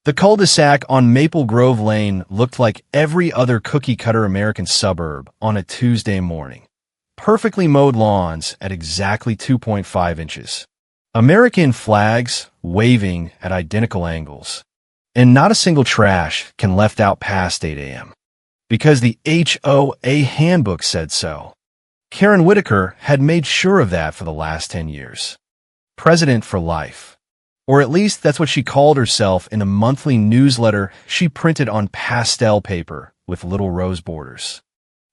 The cul-de-sac on Maple Grove Lane looked like every other cookie-cutter American suburb on a Tuesday morning. Perfectly mowed lawns at exactly 2.5 inches. American flags waving at identical angles. And not a single trash can left out past 8 a.m. Because the HOA handbook said so. Karen Whitaker had made sure of that for the last 10 years. President for life. Or at least that's what she called herself in a monthly newsletter she printed on pastel paper with little rose borders.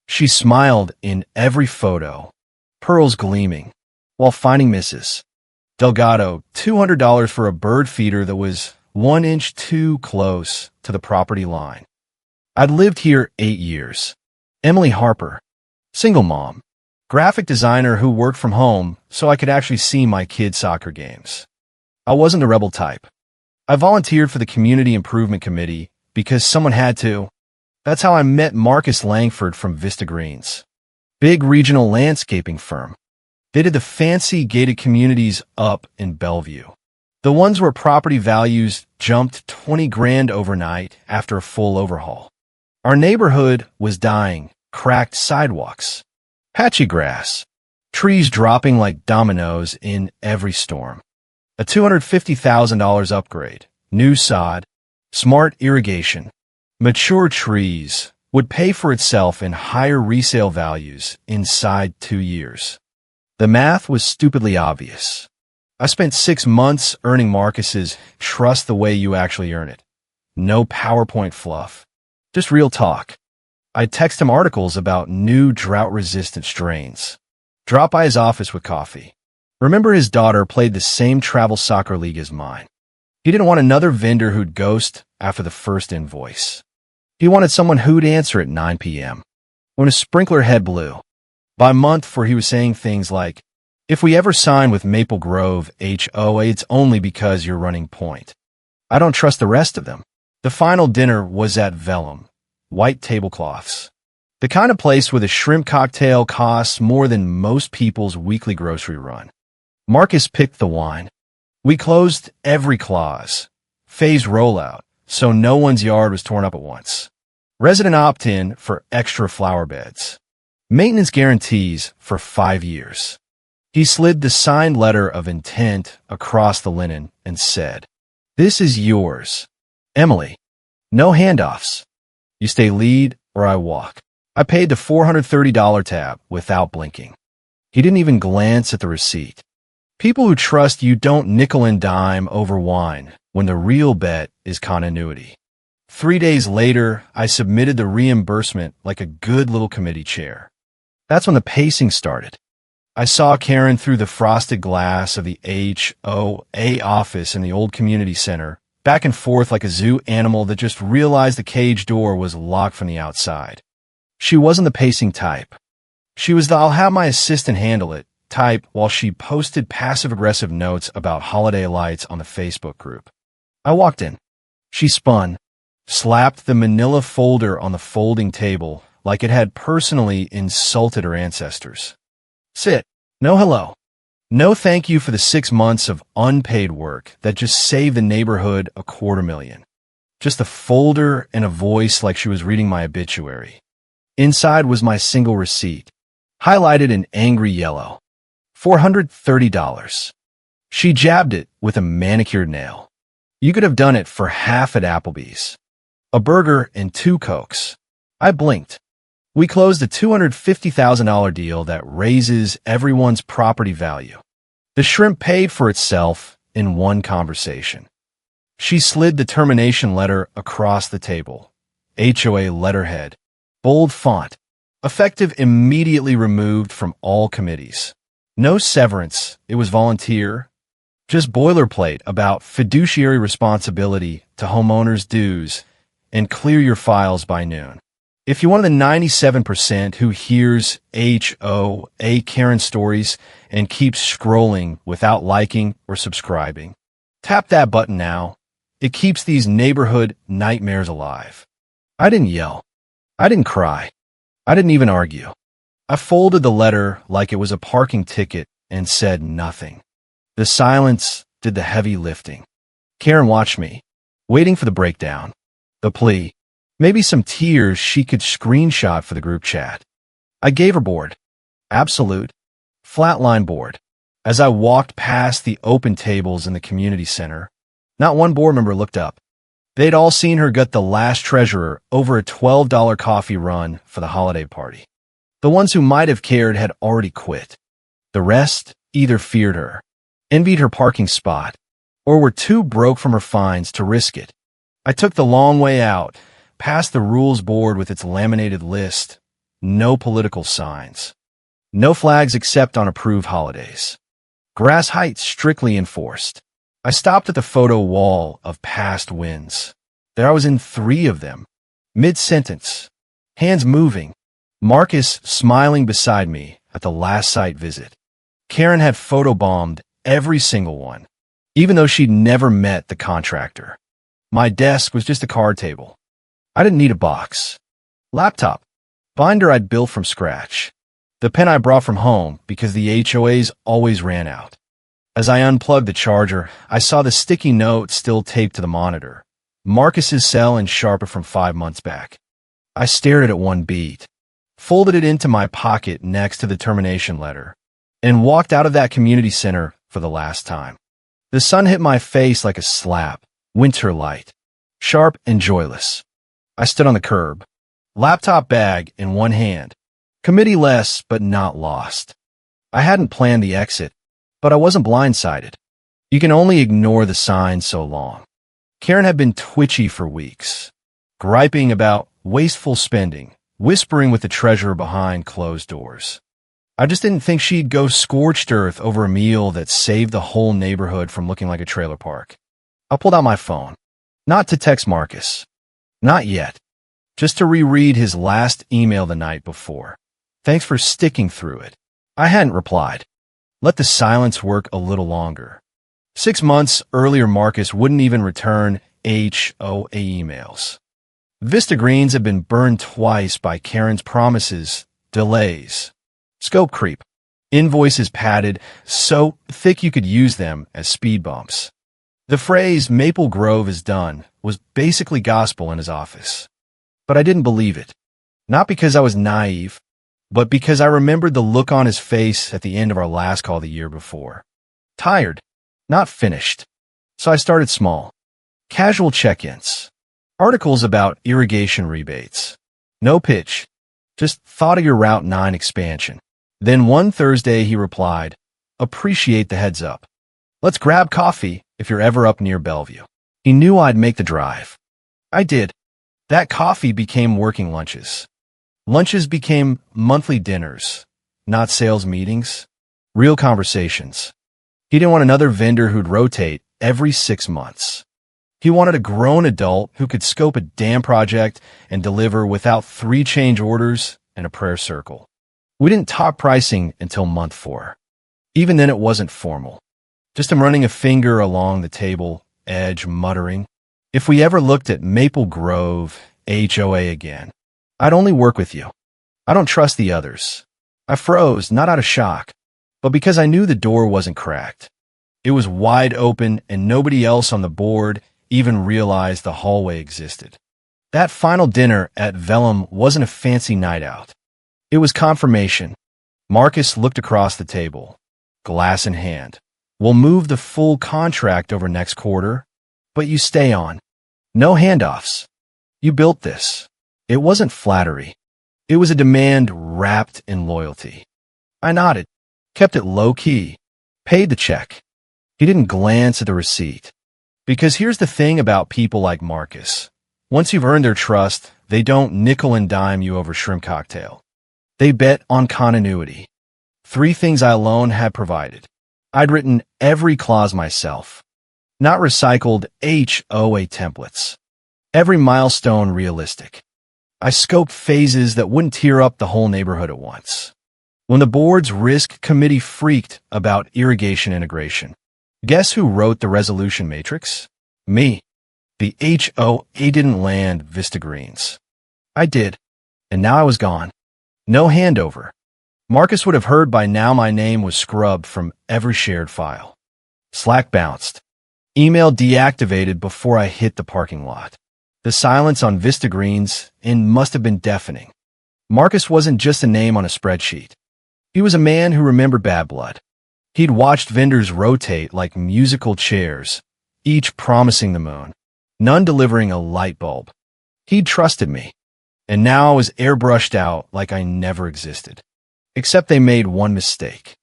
She smiled in every photo, pearls gleaming, while finding Mrs. Delgado $200 for a bird feeder that was 1 inch too close to the property line. I'd lived here 8 years. Emily Harper, single mom, graphic designer who worked from home so I could actually see my kids' soccer games. I wasn't a rebel type. I volunteered for the Community Improvement Committee because someone had to. That's how I met Marcus Langford from Vista Greens, big regional landscaping firm. They did the fancy gated communities up in Bellevue, the ones where property values jumped 20 grand overnight after a full overhaul. Our neighborhood was dying, cracked sidewalks, patchy grass, trees dropping like dominoes in every storm. A $250,000 upgrade, new sod, smart irrigation, mature trees would pay for itself in higher resale values inside 2 years. The math was stupidly obvious. I spent 6 months earning Marcus's trust the way you actually earn it. No PowerPoint fluff, just real talk. I'd text him articles about new drought-resistant strains. Drop by his office with coffee. Remember, his daughter played the same travel soccer league as mine. He didn't want another vendor who'd ghost after the first invoice. He wanted someone who'd answer at 9 p.m. when a sprinkler head blew. By month, for he was saying things like, if we ever sign with Maple Grove HOA, it's only because you're running point. I don't trust the rest of them. The final dinner was at Vellum, white tablecloths. The kind of place where the shrimp cocktail costs more than most people's weekly grocery run. Marcus picked the wine. We closed every clause, phased rollout, so no one's yard was torn up at once. Resident opt-in for extra flower beds. Maintenance guarantees for 5 years. He slid the signed letter of intent across the linen and said, "This is yours, Emily. No handoffs. You stay lead or I walk." I paid the $430 tab without blinking. He didn't even glance at the receipt. People who trust you don't nickel and dime over wine when the real bet is continuity. 3 days later, I submitted the reimbursement like a good little committee chair. That's when the pacing started. I saw Karen through the frosted glass of the HOA office in the old community center, back and forth like a zoo animal that just realized the cage door was locked from the outside. She wasn't the pacing type. She was the "I'll have my assistant handle it" type while she posted passive-aggressive notes about holiday lights on the Facebook group. I walked in. She spun, slapped the manila folder on the folding table like it had personally insulted her ancestors. "Sit. No hello. No thank you for the 6 months of unpaid work that just saved the neighborhood $250,000. Just a folder and a voice like she was reading my obituary. Inside was my single receipt, highlighted in angry yellow. $430. She jabbed it with a manicured nail. You could have done it for half at Applebee's. A burger and 2 Cokes. I blinked. We closed a $250,000 deal that raises everyone's property value. The shrimp paid for itself in one conversation. She slid the termination letter across the table. HOA letterhead. Bold font. Effective immediately removed from all committees. No severance. It was volunteer. Just boilerplate about fiduciary responsibility to homeowners' dues and clear your files by noon. If you're one of the 97% who hears HOA Karen stories and keeps scrolling without liking or subscribing, tap that button now. It keeps these neighborhood nightmares alive. I didn't yell. I didn't cry. I didn't even argue. I folded the letter like it was a parking ticket and said nothing. The silence did the heavy lifting. Karen watched me, waiting for the breakdown, the plea, maybe some tears she could screenshot for the group chat. I gave her board. Absolute. Flatline board. As I walked past the open tables in the community center, not one board member looked up. They'd all seen her gut the last treasurer over a $12 coffee run for the holiday party. The ones who might have cared had already quit. The rest either feared her, envied her parking spot, or were too broke from her fines to risk it. I took the long way out, past the rules board with its laminated list, no political signs, no flags except on approved holidays, grass height strictly enforced. I stopped at the photo wall of past wins. There I was in 3 of them, mid-sentence, hands moving, Marcus smiling beside me at the last site visit. Karen had photobombed every single one, even though she'd never met the contractor. My desk was just a card table. I didn't need a box. Laptop. Binder I'd built from scratch. The pen I brought from home because the HOAs always ran out. As I unplugged the charger, I saw the sticky note still taped to the monitor. Marcus's cell and Sharper from 5 months back. I stared at it one beat, folded it into my pocket next to the termination letter, and walked out of that community center for the last time. The sun hit my face like a slap, winter light, sharp and joyless. I stood on the curb, laptop bag in one hand, committee-less but not lost. I hadn't planned the exit, but I wasn't blindsided. You can only ignore the signs so long. Karen had been twitchy for weeks, griping about wasteful spending, whispering with the treasurer behind closed doors. I just didn't think she'd go scorched earth over a meal that saved the whole neighborhood from looking like a trailer park. I pulled out my phone, not to text Marcus, not yet, just to reread his last email the night before. Thanks for sticking through it. I hadn't replied. Let the silence work a little longer. 6 months earlier, Marcus wouldn't even return HOA emails. Vista Greens had been burned twice by Karen's promises, delays, scope creep, invoices padded so thick you could use them as speed bumps. The phrase Maple Grove is done was basically gospel in his office. But I didn't believe it. Not because I was naive, but because I remembered the look on his face at the end of our last call the year before. Tired, not finished. So I started small. Casual check-ins. Articles about irrigation rebates. No pitch. Just thought of your Route 9 expansion. Then one Thursday he replied, appreciate the heads up. Let's grab coffee if you're ever up near Bellevue. He knew I'd make the drive. I did. That coffee became working lunches. Lunches became monthly dinners, not sales meetings, real conversations. He didn't want another vendor who'd rotate every 6 months. He wanted a grown adult who could scope a damn project and deliver without 3 change orders and a prayer circle. We didn't talk pricing until month 4. Even then it wasn't formal. Just him running a finger along the table edge, muttering, if we ever looked at Maple Grove HOA again, I'd only work with you. I don't trust the others. I froze, not out of shock, but because I knew the door wasn't cracked. It was wide open and nobody else on the board even realized the hallway existed. That final dinner at Vellum wasn't a fancy night out. It was confirmation. Marcus looked across the table, glass in hand. We'll move the full contract over next quarter, but you stay on. No handoffs. You built this. It wasn't flattery. It was a demand wrapped in loyalty. I nodded, kept it low-key, paid the check. He didn't glance at the receipt. Because here's the thing about people like Marcus. Once you've earned their trust, they don't nickel and dime you over shrimp cocktail. They bet on continuity. 3 things I alone had provided. I'd written every clause myself, not recycled HOA templates. Every milestone realistic. I scoped phases that wouldn't tear up the whole neighborhood at once. When the board's risk committee freaked about irrigation integration, guess who wrote the resolution matrix? Me. The HOA didn't land Vista Greens. I did, and now I was gone. No handover. Marcus would have heard by now my name was scrubbed from every shared file. Slack bounced. Email deactivated before I hit the parking lot. The silence on Vista Greens must have been deafening. Marcus wasn't just a name on a spreadsheet. He was a man who remembered bad blood. He'd watched vendors rotate like musical chairs, each promising the moon, none delivering a light bulb. He'd trusted me, and now I was airbrushed out like I never existed. Except they made one mistake.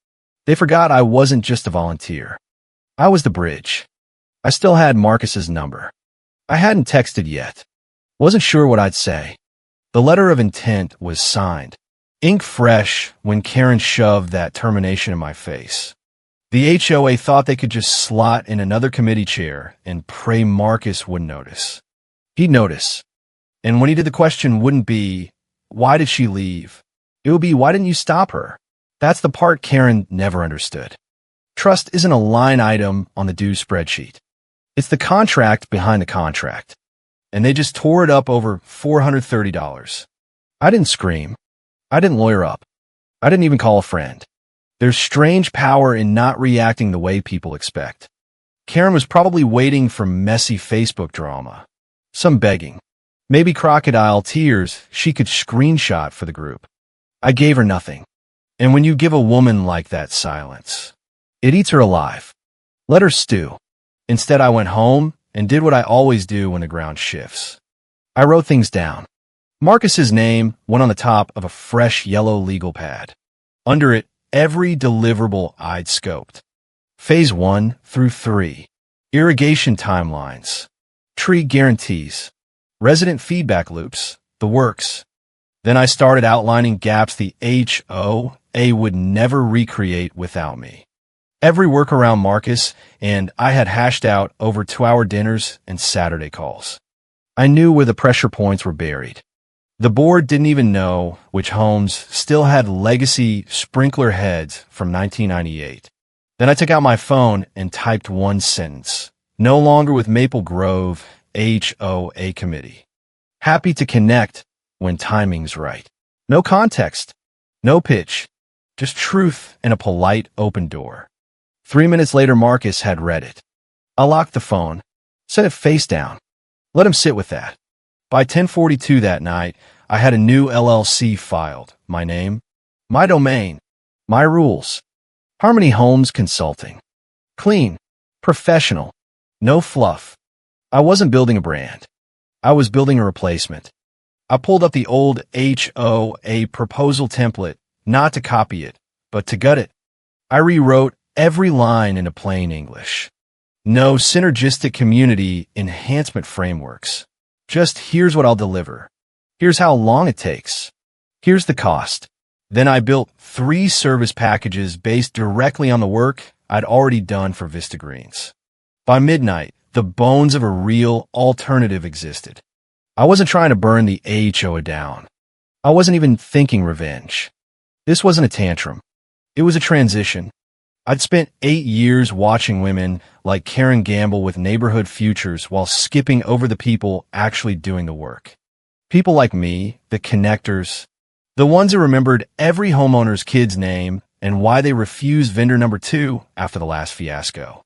They forgot I wasn't just a volunteer. I was the bridge. I still had Marcus's number. I hadn't texted yet. Wasn't sure what I'd say. The letter of intent was signed, ink fresh, when Karen shoved that termination in my face. The HOA thought they could just slot in another committee chair and pray Marcus wouldn't notice. He'd notice. And when he did, the question wouldn't be, why did she leave? It would be, why didn't you stop her? That's the part Karen never understood. Trust isn't a line item on the dues spreadsheet. It's the contract behind the contract. And they just tore it up over $430. I didn't scream. I didn't lawyer up. I didn't even call a friend. There's strange power in not reacting the way people expect. Karen was probably waiting for messy Facebook drama. Some begging. Maybe crocodile tears she could screenshot for the group. I gave her nothing. And when you give a woman like that silence, it eats her alive. Let her stew. Instead, I went home and did what I always do when the ground shifts. I wrote things down. Marcus's name went on the top of a fresh yellow legal pad. Under it, every deliverable I'd scoped. Phase 1 through 3. Irrigation timelines. Tree guarantees. Resident feedback loops. The works. Then I started outlining gaps the HOA would never recreate without me. Every work around Marcus, and I had hashed out over 2-hour dinners and Saturday calls. I knew where the pressure points were buried. The board didn't even know which homes still had legacy sprinkler heads from 1998. Then I took out my phone and typed one sentence. No longer with Maple Grove HOA committee. Happy to connect when timing's right. No context. No pitch. Just truth and a polite open door. 3 minutes later, Marcus had read it. I locked the phone, set it face down, let him sit with that. By 10:42 that night, I had a new LLC filed. My name, my domain, my rules. Harmony Homes Consulting. Clean, professional, no fluff. I wasn't building a brand. I was building a replacement. I pulled up the old HOA proposal template, not to copy it, but to gut it. I rewrote every line into plain English. No synergistic community enhancement frameworks. Just here's what I'll deliver. Here's how long it takes. Here's the cost. Then I built 3 service packages based directly on the work I'd already done for Vista Greens. By midnight, the bones of a real alternative existed. I wasn't trying to burn the HOA down. I wasn't even thinking revenge. This wasn't a tantrum. It was a transition. I'd spent 8 years watching women like Karen gamble with neighborhood futures while skipping over the people actually doing the work. People like me, the connectors, the ones who remembered every homeowner's kid's name and why they refused vendor number 2 after the last fiasco.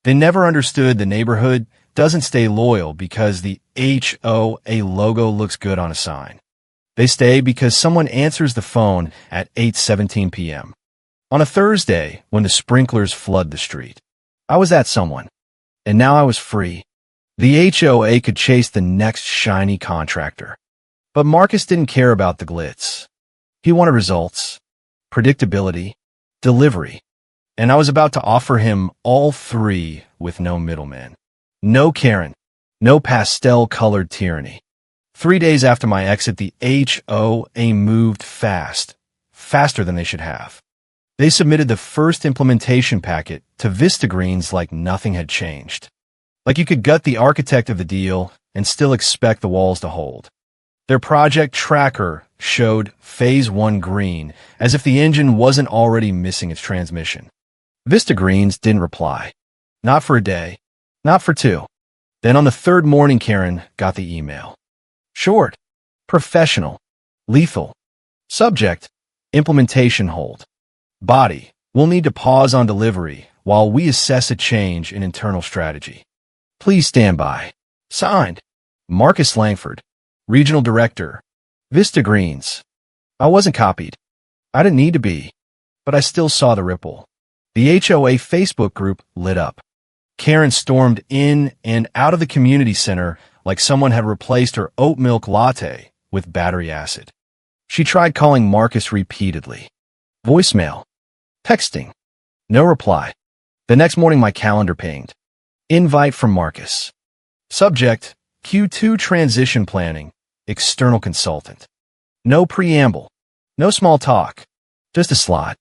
They never understood the neighborhood doesn't stay loyal because the HOA logo looks good on a sign. They stay because someone answers the phone at 8:17 p.m. on a Thursday when the sprinklers flood the street. I was that someone, and now I was free. The HOA could chase the next shiny contractor. But Marcus didn't care about the glitz. He wanted results, predictability, delivery. And I was about to offer him all 3 with no middleman. No Karen, no pastel-colored tyranny. 3 days after my exit, the HOA moved fast, faster than they should have. They submitted the first implementation packet to Vista Greens like nothing had changed. Like you could gut the architect of the deal and still expect the walls to hold. Their project tracker showed Phase 1 green, as if the engine wasn't already missing its transmission. Vista Greens didn't reply. Not for a day. Not for 2. Then on the 3rd morning, Karen got the email. Short. Professional. Lethal. Subject. Implementation hold. Body. We'll need to pause on delivery while we assess a change in internal strategy. Please stand by. Signed, Marcus Langford, Regional Director, Vista Greens. I wasn't copied. I didn't need to be, but I still saw the ripple. The HOA Facebook group lit up. Karen stormed in and out of the community center like someone had replaced her oat milk latte with battery acid. She tried calling Marcus repeatedly. Voicemail. Texting. No reply. The next morning my calendar pinged. Invite from Marcus. Subject, Q2 transition planning, external consultant. No preamble. No small talk. Just a slot.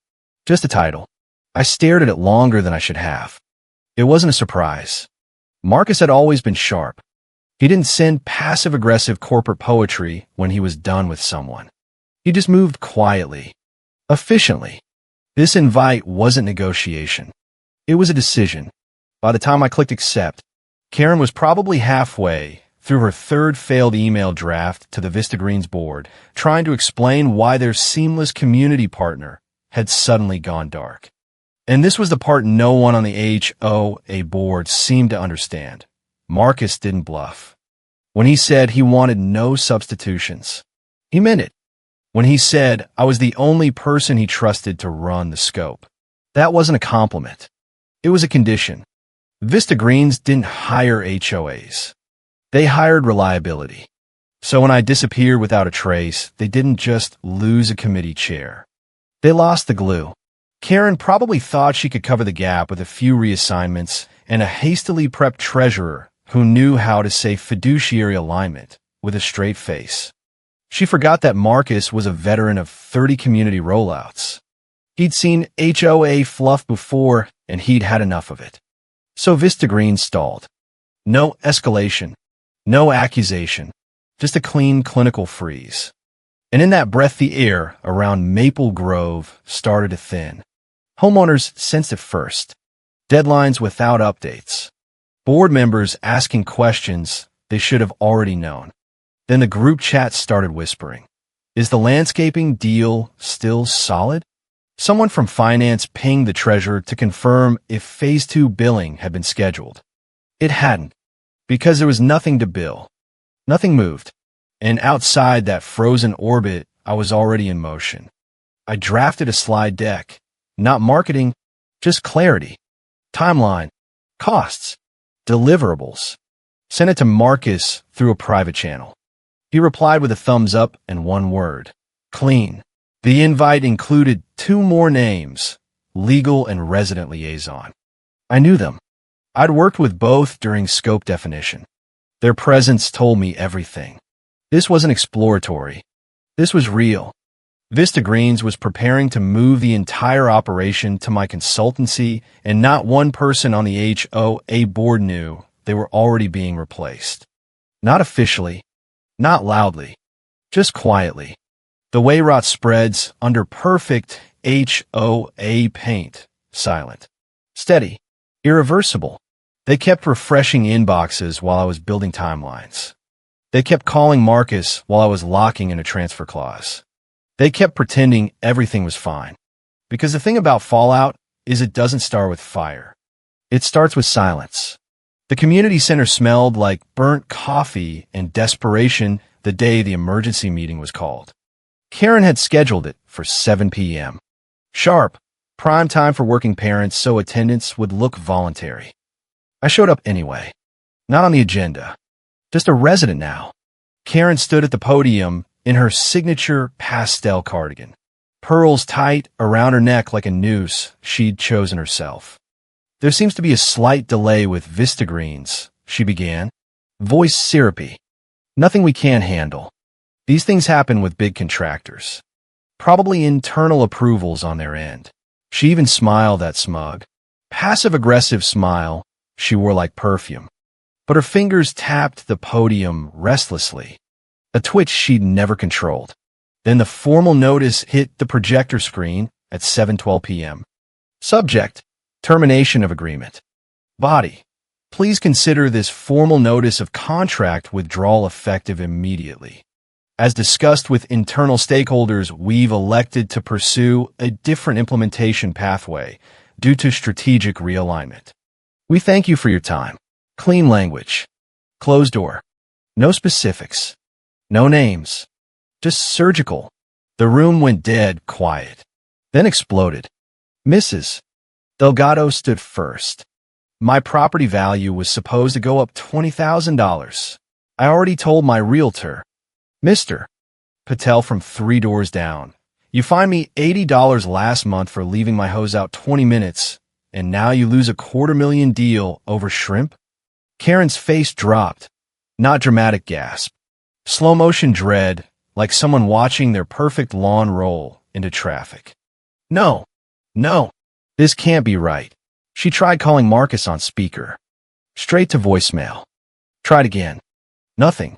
Just a title. I stared at it longer than I should have. It wasn't a surprise. Marcus had always been sharp. He didn't send passive-aggressive corporate poetry when he was done with someone. He just moved quietly, efficiently. This invite wasn't negotiation. It was a decision. By the time I clicked accept, Karen was probably halfway through her third failed email draft to the Vista Greens board, trying to explain why their seamless community partner had suddenly gone dark. And this was the part no one on the HOA board seemed to understand. Marcus didn't bluff. When he said he wanted no substitutions, he meant it. When he said I was the only person he trusted to run the scope, that wasn't a compliment. It was a condition. Vista Greens didn't hire HOAs. They hired reliability. So when I disappeared without a trace, they didn't just lose a committee chair. They lost the glue. Karen probably thought she could cover the gap with a few reassignments and a hastily prepped treasurer who knew how to say fiduciary alignment with a straight face. She forgot that Marcus was a veteran of 30 community rollouts. He'd seen HOA fluff before, and he'd had enough of it. So Vista Greens stalled. No escalation, no accusation, just a clean clinical freeze. And in that breath, the air around Maple Grove started to thin. Homeowners sensed it first. Deadlines without updates. Board members asking questions they should have already known. Then the group chat started whispering. Is the landscaping deal still solid? Someone from finance pinged the treasurer to confirm if Phase 2 billing had been scheduled. It hadn't, because there was nothing to bill. Nothing moved. And outside that frozen orbit, I was already in motion. I drafted a slide deck. Not marketing, just clarity. Timeline, costs, deliverables. Sent it to Marcus through a private channel. He replied with a thumbs up and one word. Clean. The invite included 2 more names, legal and resident liaison. I knew them. I'd worked with both during scope definition. Their presence told me everything. This wasn't exploratory. This was real. Vista Greens was preparing to move the entire operation to my consultancy, and not one person on the HOA board knew they were already being replaced. Not officially, not loudly, just quietly. The way rot spreads under perfect HOA paint, silent, steady, irreversible. They kept refreshing inboxes while I was building timelines. They kept calling Marcus while I was locking in a transfer clause. They kept pretending everything was fine. Because the thing about fallout is it doesn't start with fire. It starts with silence. The community center smelled like burnt coffee and desperation the day the emergency meeting was called. Karen had scheduled it for 7 p.m. Sharp, prime time for working parents, so attendance would look voluntary. I showed up anyway. Not on the agenda. Just a resident now. Karen stood at the podium in her signature pastel cardigan, pearls tight around her neck like a noose she'd chosen herself. There seems to be a slight delay with Vista Greens, she began, voice syrupy. Nothing we can't handle. These things happen with big contractors. Probably internal approvals on their end. She even smiled that smug, passive-aggressive smile she wore like perfume. But her fingers tapped the podium restlessly, a twitch she'd never controlled. Then the formal notice hit the projector screen at 7:12 p.m. Subject, termination of agreement. Body, please consider this formal notice of contract withdrawal effective immediately. As discussed with internal stakeholders, we've elected to pursue a different implementation pathway due to strategic realignment. We thank you for your time. Clean language. Closed door. No specifics. No names. Just surgical. The room went dead quiet. Then exploded. Mrs. Delgado stood first. My property value was supposed to go up $20,000. I already told my realtor, Mr. Patel from 3 doors down, you fined me $80 last month for leaving my hose out 20 minutes, and now you lose a $250,000 deal over shrimp? Karen's face dropped. Not dramatic gasp. Slow motion dread, like someone watching their perfect lawn roll into traffic. No, this can't be right. She tried calling Marcus on speaker. Straight to voicemail. Tried again. Nothing.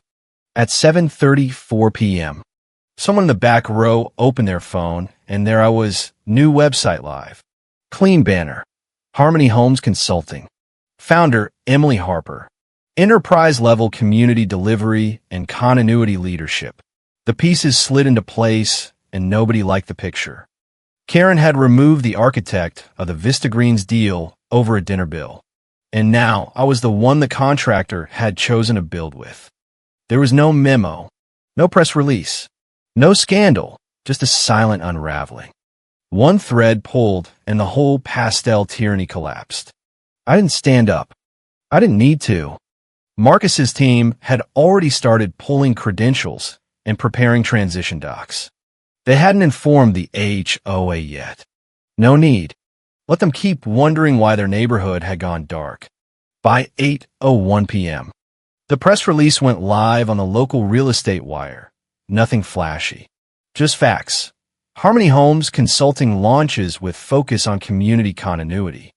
At 7:34 p.m., someone in the back row opened their phone, and there I was, new website live. Clean banner. Harmony Homes Consulting. Founder, Emily Harper. Enterprise-level community delivery and continuity leadership. The pieces slid into place, and nobody liked the picture. Karen had removed the architect of the Vista Greens deal over a dinner bill, and now I was the one the contractor had chosen to build with. There was no memo, no press release, no scandal, just a silent unraveling. One thread pulled, and the whole pastel tyranny collapsed. I didn't stand up. I didn't need to. Marcus's team had already started pulling credentials and preparing transition docs. They hadn't informed the HOA yet. No need. Let them keep wondering why their neighborhood had gone dark. By 8:01 p.m., the press release went live on the local real estate wire. Nothing flashy. Just facts. Harmony Homes Consulting launches with focus on community continuity.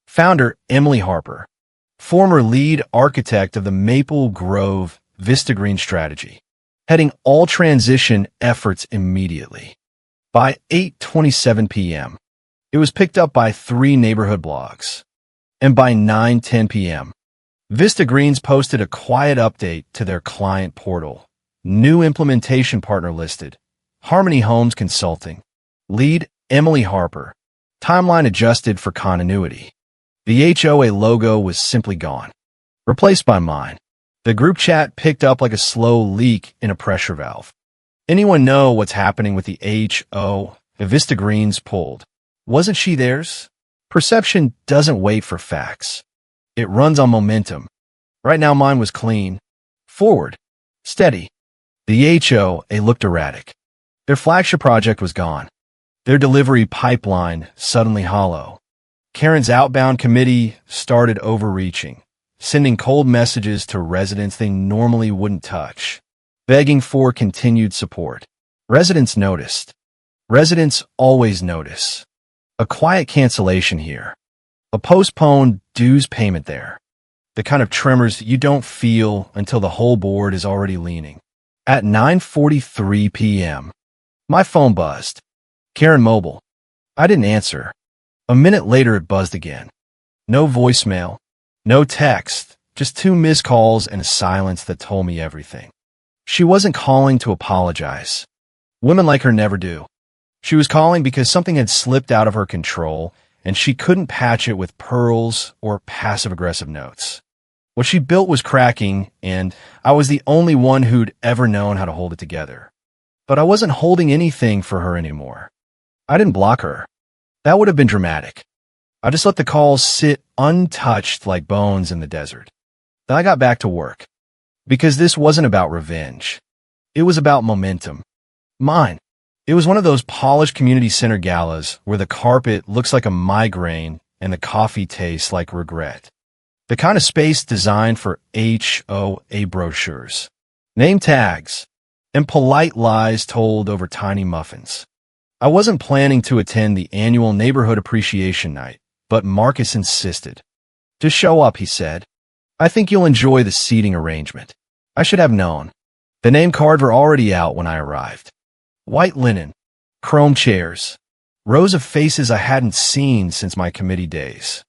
Founder Emily Harper. Former lead architect of the Maple Grove Vista Green strategy. Heading all transition efforts immediately. By 8:27 p.m., it was picked up by 3 neighborhood blogs. And by 9:10 p.m., Vista Greens posted a quiet update to their client portal. New implementation partner listed. Harmony Homes Consulting. Lead Emily Harper. Timeline adjusted for continuity. The HOA logo was simply gone. Replaced by mine. The group chat picked up like a slow leak in a pressure valve. Anyone know what's happening with the HO Vista Greens pulled? Wasn't she theirs? Perception doesn't wait for facts. It runs on momentum. Right now mine was clean. Forward. Steady. The HOA looked erratic. Their flagship project was gone. Their delivery pipeline suddenly hollow. Karen's outbound committee started overreaching, sending cold messages to residents they normally wouldn't touch, begging for continued support. Residents noticed. Residents always notice. A quiet cancellation here. A postponed dues payment there. The kind of tremors you don't feel until the whole board is already leaning. At 9:43 p.m., my phone buzzed. Karen Mobile. I didn't answer. A minute later it buzzed again. No voicemail. No text, just 2 missed calls and a silence that told me everything. She wasn't calling to apologize. Women like her never do. She was calling because something had slipped out of her control, and she couldn't patch it with pearls or passive-aggressive notes. What she built was cracking, and I was the only one who'd ever known how to hold it together. But I wasn't holding anything for her anymore. I didn't block her. That would have been dramatic. I just let the calls sit untouched like bones in the desert. Then I got back to work. Because this wasn't about revenge. It was about momentum. Mine. It was one of those polished community center galas where the carpet looks like a migraine and the coffee tastes like regret. The kind of space designed for HOA brochures, name tags, and polite lies told over tiny muffins. I wasn't planning to attend the annual neighborhood appreciation night, but Marcus insisted. Just show up, he said. I think you'll enjoy the seating arrangement. I should have known. The name cards were already out when I arrived. White linen, chrome chairs, rows of faces I hadn't seen since my committee days.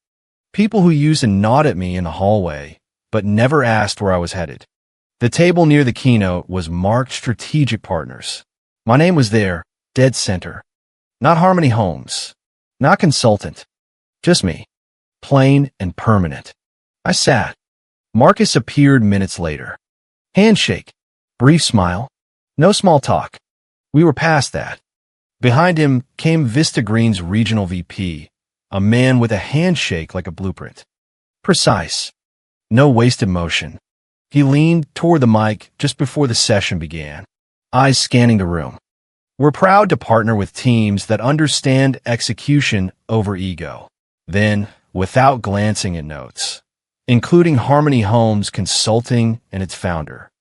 People who used to nod at me in the hallway, but never asked where I was headed. The table near the keynote was marked strategic partners. My name was there, dead center. Not Harmony Homes, not consultant. Just me. Plain and permanent. I sat. Marcus appeared minutes later. Handshake. Brief smile. No small talk. We were past that. Behind him came Vista Green's regional VP, a man with a handshake like a blueprint. Precise. No wasted motion. He leaned toward the mic just before the session began, eyes scanning the room. We're proud to partner with teams that understand execution over ego. Then, without glancing at notes, including Harmony Homes Consulting and its founder,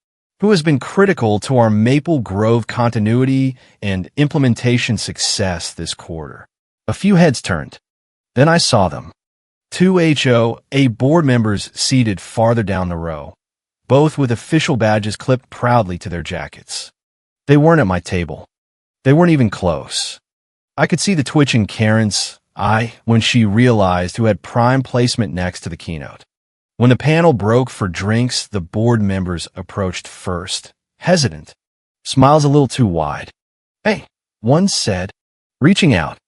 who has been critical to our Maple Grove continuity and implementation success this quarter. A few heads turned. Then I saw them. Two HOA board members seated farther down the row, both with official badges clipped proudly to their jackets. They weren't at my table. They weren't even close. I could see the twitch in Karen's eye when she realized who had prime placement next to the keynote. When the panel broke for drinks, the board members approached first, hesitant, smiles a little too wide. "Hey," one said, reaching out.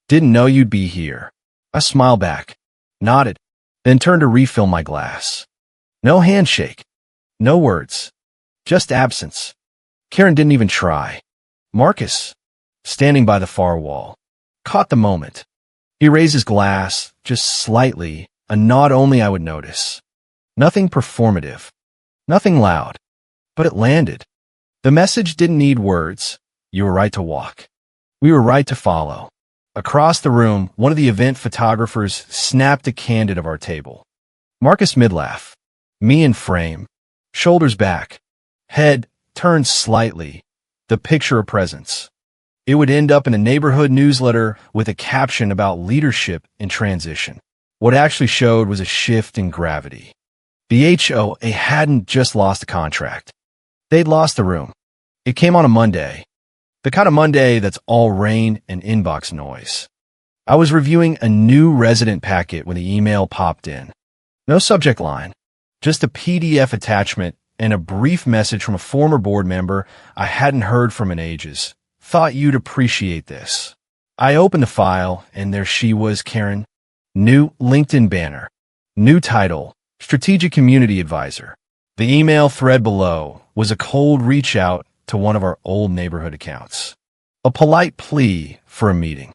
"Didn't know you'd be here." I smiled back, nodded, then turned to refill my glass. No handshake, no words, just absence. Karen didn't even try. Marcus, standing by the far wall, caught the moment. He raised his glass, just slightly, a nod only I would notice. Nothing performative, nothing loud, but it landed. The message didn't need words. You were right to walk. We were right to follow. Across the room, one of the event photographers snapped a candid of our table. Marcus mid-laugh, me in frame, shoulders back, head turned slightly, the picture of presence. It would end up in a neighborhood newsletter with a caption about leadership in transition. What actually showed was a shift in gravity. The HOA hadn't just lost a contract. They'd lost the room. It came on a Monday. The kind of Monday that's all rain and inbox noise. I was reviewing a new resident packet when the email popped in. No subject line, just a PDF attachment and a brief message from a former board member I hadn't heard from in ages. "Thought you'd appreciate this." I opened the file, and there she was, Karen. New LinkedIn banner. New title, Strategic Community Advisor. The email thread below was a cold reach out to one of our old neighborhood accounts. A polite plea for a meeting.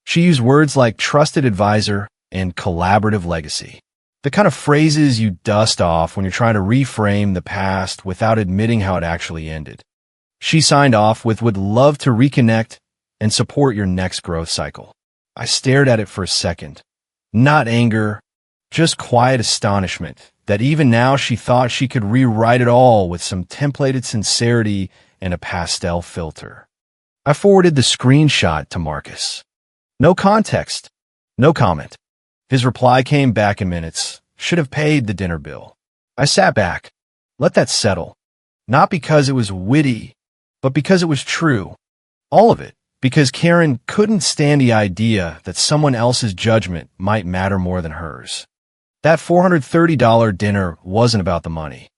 She used words like trusted advisor and collaborative legacy. The kind of phrases you dust off when you're trying to reframe the past without admitting how it actually ended. She signed off with "would love to reconnect and support your next growth cycle." I stared at it for a second. Not anger, just quiet astonishment that even now she thought she could rewrite it all with some templated sincerity and a pastel filter. I forwarded the screenshot to Marcus. No context, no comment. His reply came back in minutes. "Should have paid the dinner bill." I sat back, let that settle. Not because it was witty, but because it was true. All of it. Because Karen couldn't stand the idea that someone else's judgment might matter more than hers. That $430 dinner wasn't about the money.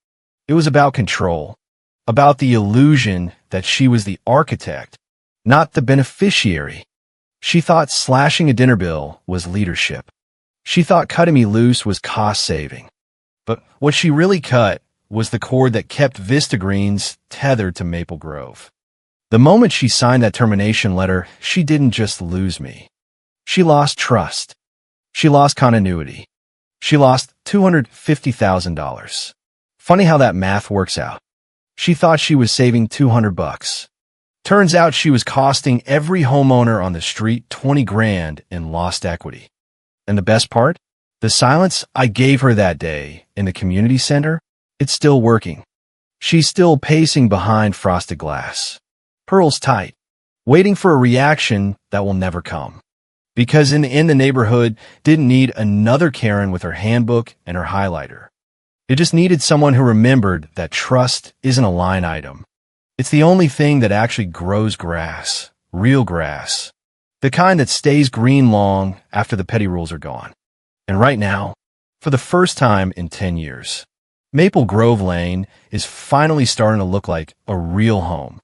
It was about control, about the illusion that she was the architect, not the beneficiary. She thought slashing a dinner bill was leadership. She thought cutting me loose was cost-saving. But what she really cut was the cord that kept Vista Greens tethered to Maple Grove. The moment she signed that termination letter, she didn't just lose me. She lost trust. She lost continuity. She lost $250,000. Funny how that math works out. She thought she was saving $200. Turns out she was costing every homeowner on the street 20 grand in lost equity. And the best part? The silence I gave her that day in the community center, it's still working. She's still pacing behind frosted glass, pearls tight, waiting for a reaction that will never come. Because in the neighborhood didn't need another Karen with her handbook and her highlighter. It just needed someone who remembered that trust isn't a line item. It's the only thing that actually grows grass, real grass, the kind that stays green long after the petty rules are gone. And right now, for the first time in 10 years, Maple Grove Lane is finally starting to look like a real home.